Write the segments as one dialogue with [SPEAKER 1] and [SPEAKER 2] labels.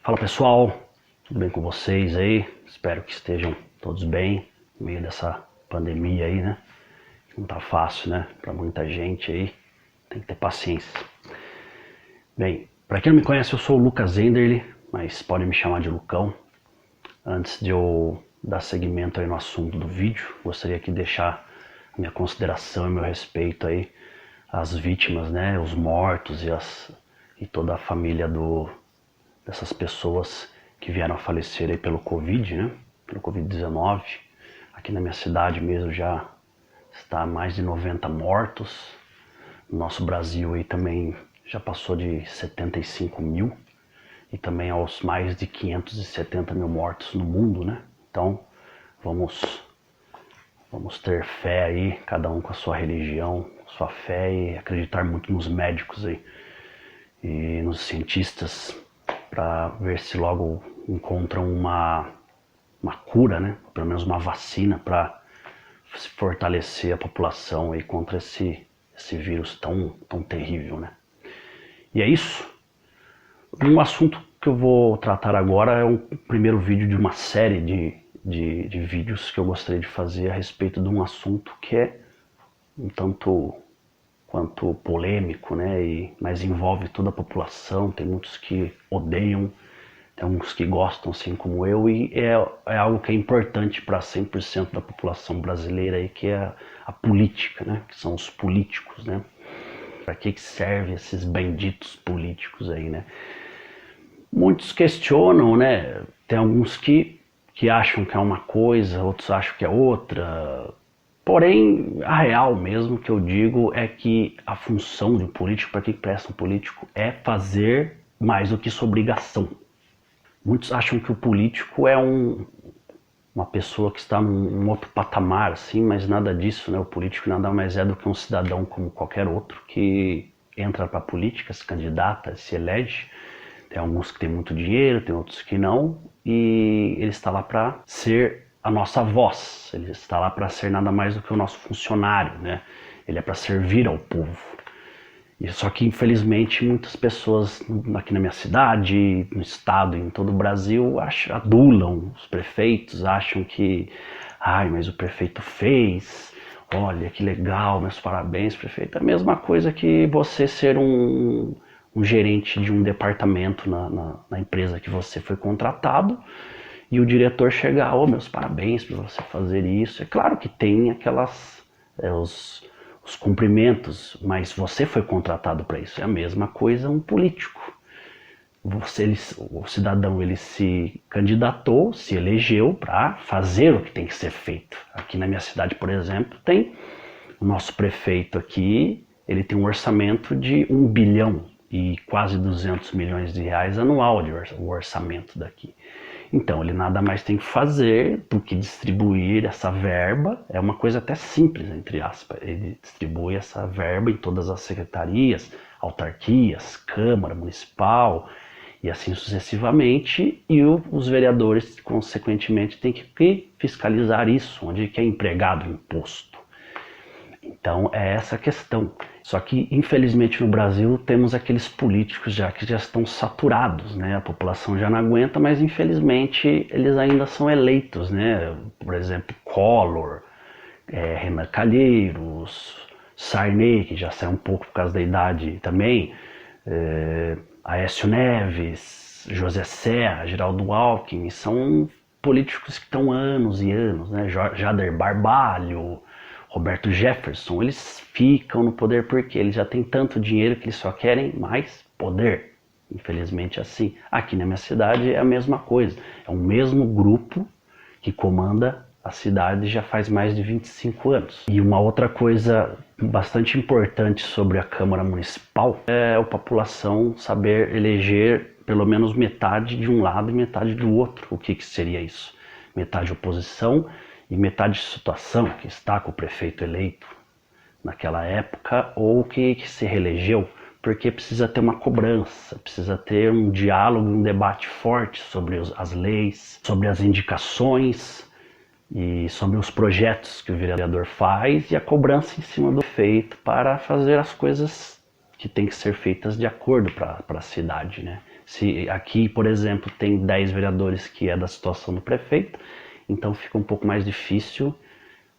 [SPEAKER 1] Fala pessoal, tudo bem com vocês aí? Espero que estejam todos bem no meio dessa pandemia aí, né? Não tá fácil, né? Pra muita gente aí, tem que ter paciência. Bem, pra quem não me conhece, eu sou o Lucas Enderle, mas podem me chamar de Lucão. Antes de eu dar seguimento aí no assunto do vídeo, gostaria aqui de deixar a minha consideração e meu respeito aí às vítimas, né? Os mortos e toda a família dessas pessoas que vieram a falecer aí pelo Covid, né? Pelo Covid-19. Aqui na minha cidade mesmo já está mais de 90 mortos. No nosso Brasil aí também já passou de 75 mil. E também aos mais de 570 mil mortos no mundo, né? Então vamos ter fé aí, cada um com a sua religião, sua fé, e acreditar muito nos médicos aí e nos cientistas, para ver se logo encontram uma cura, né? Pelo menos uma vacina para fortalecer a população aí contra esse vírus tão terrível, né? E é isso. Um assunto que eu vou tratar agora é o primeiro vídeo de uma série de vídeos que eu gostaria de fazer a respeito de um assunto que é um tanto quanto polêmico, né? Mas envolve toda a população, tem muitos que odeiam, tem uns que gostam, assim como eu, e é algo que é importante para 100% da população brasileira, aí, que é a política, né? Que são os políticos, né? Para que servem esses benditos políticos aí, né? Muitos questionam, né? Tem alguns que acham que é uma coisa, outros acham que é outra. Porém, a real mesmo que eu digo é que a função de um político, para que presta um político, é fazer mais do que sua obrigação. Muitos acham que o político é uma pessoa que está num outro patamar, assim, mas nada disso, né? O político nada mais é do que um cidadão como qualquer outro que entra para a política, se candidata, se elege. Tem alguns que têm muito dinheiro, tem outros que não, e ele está lá para ser a nossa voz, ele está lá para ser nada mais do que o nosso funcionário, né? Ele é para servir ao povo. E só que infelizmente muitas pessoas aqui na minha cidade, no estado, em todo o Brasil, adulam os prefeitos, acham que, mas o prefeito fez, olha que legal, meus parabéns, prefeito. É a mesma coisa que você ser um gerente de um departamento na empresa que você foi contratado e o diretor chegar, meus parabéns por você fazer isso. É claro que tem os cumprimentos, mas você foi contratado para isso. É a mesma coisa um político. O cidadão ele se candidatou, se elegeu para fazer o que tem que ser feito. Aqui na minha cidade, por exemplo, tem o nosso prefeito aqui, ele tem um orçamento de 1 bilhão e quase 200 milhões de reais anual o orçamento daqui. Então, ele nada mais tem que fazer do que distribuir essa verba. É uma coisa até simples, entre aspas. Ele distribui essa verba em todas as secretarias, autarquias, Câmara Municipal e assim sucessivamente. E os vereadores, consequentemente, têm que fiscalizar isso, onde é empregado o imposto. Então, é essa a questão. Só que, infelizmente, no Brasil temos aqueles políticos que já estão saturados, né? A população já não aguenta, mas infelizmente eles ainda são eleitos, né? Por exemplo, Collor, Renan Calheiros, Sarney, que já saiu um pouco por causa da idade também, Aécio Neves, José Serra, Geraldo Alckmin, são políticos que estão anos e anos, né? Jader Barbalho, Roberto Jefferson, eles ficam no poder porque eles já têm tanto dinheiro que eles só querem mais poder. Infelizmente assim. Aqui na minha cidade é a mesma coisa. É o mesmo grupo que comanda a cidade já faz mais de 25 anos. E uma outra coisa bastante importante sobre a Câmara Municipal é a população saber eleger pelo menos metade de um lado e metade do outro. O que seria isso? Metade oposição e metade de situação, que está com o prefeito eleito naquela época ou que se reelegeu, porque precisa ter uma cobrança, precisa ter um diálogo, um debate forte sobre as leis, sobre as indicações e sobre os projetos que o vereador faz e a cobrança em cima do prefeito para fazer as coisas que têm que ser feitas de acordo para a cidade, né? Se aqui, por exemplo, tem 10 vereadores que é da situação do prefeito, então fica um pouco mais difícil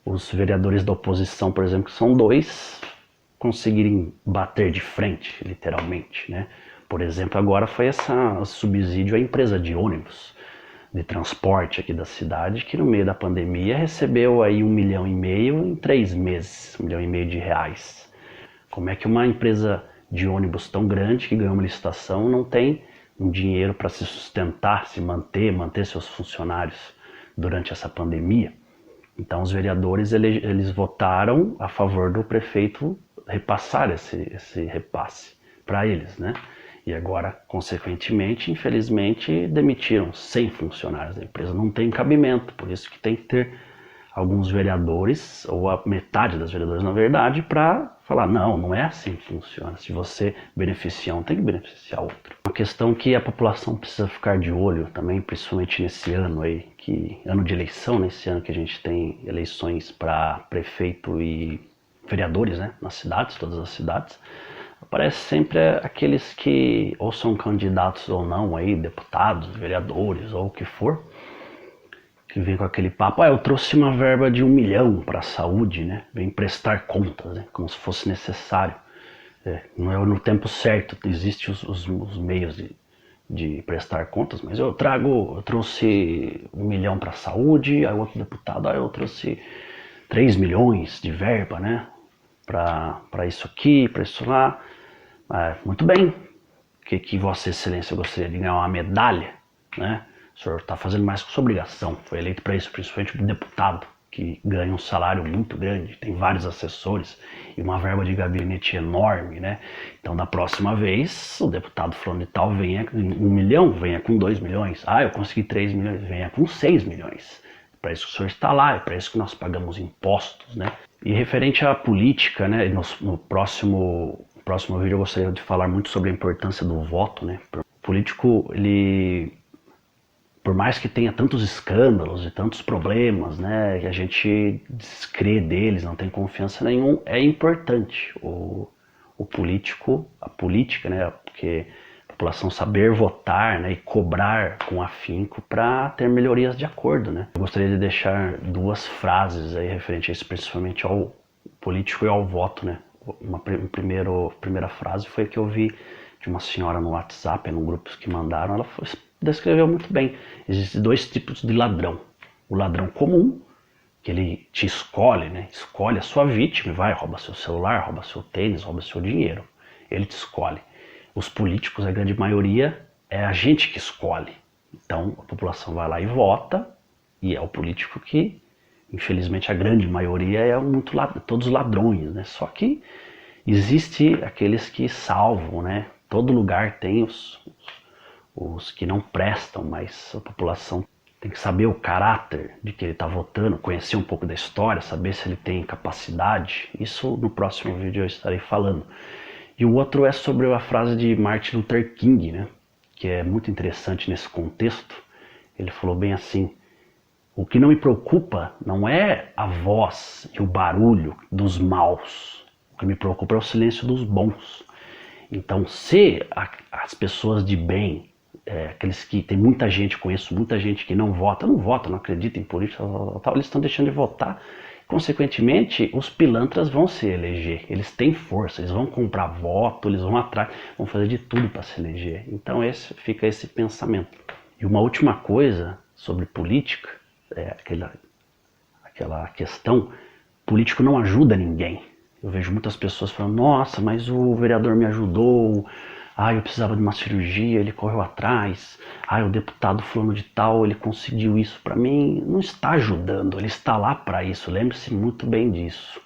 [SPEAKER 1] os vereadores da oposição, por exemplo, que são 2, conseguirem bater de frente, literalmente, né? Por exemplo, agora foi esse subsídio à empresa de ônibus, de transporte aqui da cidade, que no meio da pandemia recebeu aí 1,5 milhão em 3 meses, 1,5 milhão de reais. Como é que uma empresa de ônibus tão grande, que ganhou uma licitação, não tem um dinheiro para se sustentar, se manter seus funcionários durante essa pandemia? Então os vereadores eles votaram a favor do prefeito repassar esse repasse para eles, né? E agora, consequentemente, infelizmente, demitiram 100 funcionários da empresa. Não tem cabimento, por isso que tem que ter alguns vereadores, ou a metade das vereadoras, na verdade, para falar, não é assim que funciona. Se você beneficiar um, tem que beneficiar outro. Uma questão que a população precisa ficar de olho também, principalmente nesse ano aí, ano de eleição, nesse ano que a gente tem eleições para prefeito e vereadores, né, nas cidades, todas as cidades, aparece sempre aqueles que ou são candidatos ou não aí, deputados, vereadores ou o que for, que vem com aquele papo, eu trouxe uma verba de 1 milhão para a saúde, né? Vem prestar contas, né? Como se fosse necessário. Não é no tempo certo, existem os meios de prestar contas, mas eu trouxe 1 milhão para a saúde, aí o outro deputado, eu trouxe 3 milhões de verba, né? Para isso aqui, para isso lá. Muito bem, que Vossa Excelência gostaria de ganhar uma medalha, né? O senhor está fazendo mais que sua obrigação, foi eleito para isso, principalmente o deputado, que ganha um salário muito grande, tem vários assessores e uma verba de gabinete enorme, né? Então, da próxima vez, o deputado fulano de tal venha com 1 milhão, venha com 2 milhões. Eu consegui 3 milhões, venha com 6 milhões. É para isso que o senhor está lá, é para isso que nós pagamos impostos, né? E referente à política, né? No próximo vídeo eu gostaria de falar muito sobre a importância do voto, né? O político, ele, por mais que tenha tantos escândalos e tantos problemas, né, que a gente descrê deles, não tem confiança nenhuma, é importante o político, a política, né, porque a população saber votar, né, e cobrar com afinco para ter melhorias de acordo, né. Eu gostaria de deixar 2 frases aí referente a isso, principalmente ao político e ao voto, né. Primeira frase foi que eu vi de uma senhora no WhatsApp, num grupo que mandaram, ela descreveu muito bem. Existem 2 tipos de ladrão. O ladrão comum, que ele te escolhe, né? Escolhe a sua vítima, rouba seu celular, rouba seu tênis, rouba seu dinheiro. Ele te escolhe. Os políticos, a grande maioria, é a gente que escolhe. Então, a população vai lá e vota, e é o político que, infelizmente, a grande maioria todos ladrões, né? Só que existe aqueles que salvam, né? Todo lugar tem os que não prestam, mas a população tem que saber o caráter de que ele está votando, conhecer um pouco da história, saber se ele tem capacidade. Isso no próximo vídeo eu estarei falando. E o outro é sobre a frase de Martin Luther King, né? Que é muito interessante nesse contexto. Ele falou bem assim: o que não me preocupa não é a voz e o barulho dos maus. O que me preocupa é o silêncio dos bons. Então, se as pessoas de bem, aqueles que tem muita gente, conheço muita gente que não vota, não acredita em política, eles estão deixando de votar. Consequentemente, os pilantras vão se eleger, eles têm força, eles vão comprar voto, eles vão atrás, vão fazer de tudo para se eleger. Então fica esse pensamento. E uma última coisa sobre política, aquela questão, político não ajuda ninguém. Eu vejo muitas pessoas falando, nossa, mas o vereador me ajudou, eu precisava de uma cirurgia, ele correu atrás, o deputado fulano de tal, ele conseguiu isso para mim. Não está ajudando, ele está lá para isso, lembre-se muito bem disso.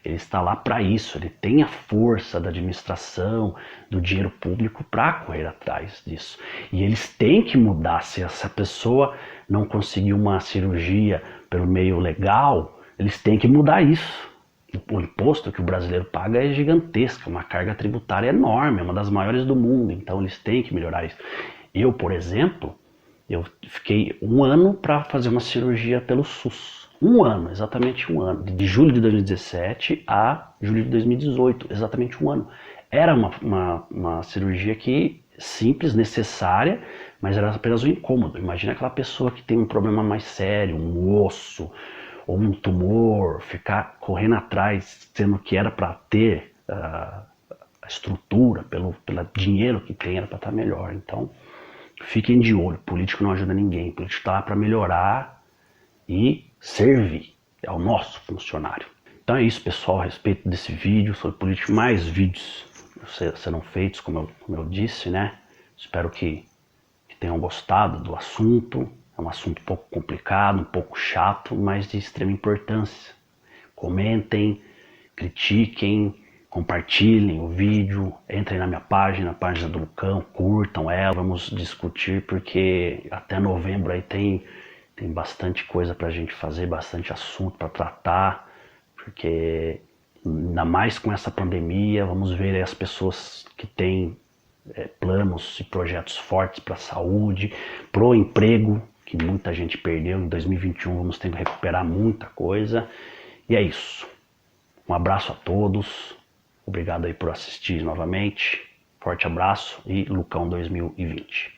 [SPEAKER 1] Ele está lá para isso, ele tem a força da administração, do dinheiro público para correr atrás disso. E eles têm que mudar. Se essa pessoa não conseguir uma cirurgia pelo meio legal, eles têm que mudar isso. O imposto que o brasileiro paga é gigantesco, uma carga tributária enorme, é uma das maiores do mundo, então eles têm que melhorar isso. Eu, por exemplo, eu fiquei 1 ano para fazer uma cirurgia pelo SUS. 1 ano, exatamente 1 ano. De julho de 2017 a julho de 2018, exatamente 1 ano. Era uma cirurgia que simples, necessária, mas era apenas um incômodo. Imagina aquela pessoa que tem um problema mais sério, um osso ou um tumor, ficar correndo atrás, sendo que era para ter a estrutura, pelo dinheiro que tem, era para estar melhor. Então, fiquem de olho. Político não ajuda ninguém. Político está lá para melhorar e servir. É o nosso funcionário. Então é isso, pessoal, a respeito desse vídeo sobre política. Mais vídeos serão feitos, como eu disse, né? Espero que tenham gostado do assunto. É um assunto um pouco complicado, um pouco chato, mas de extrema importância. Comentem, critiquem, compartilhem o vídeo, entrem na minha página, a página do Lucão, curtam ela, vamos discutir, porque até novembro aí tem bastante coisa pra gente fazer, bastante assunto para tratar, porque ainda mais com essa pandemia, vamos ver aí as pessoas que têm planos e projetos fortes para a saúde, pro emprego, que muita gente perdeu. Em 2021 vamos ter que recuperar muita coisa. E é isso. Um abraço a todos. Obrigado aí por assistir novamente. Forte abraço e Lucão 2020.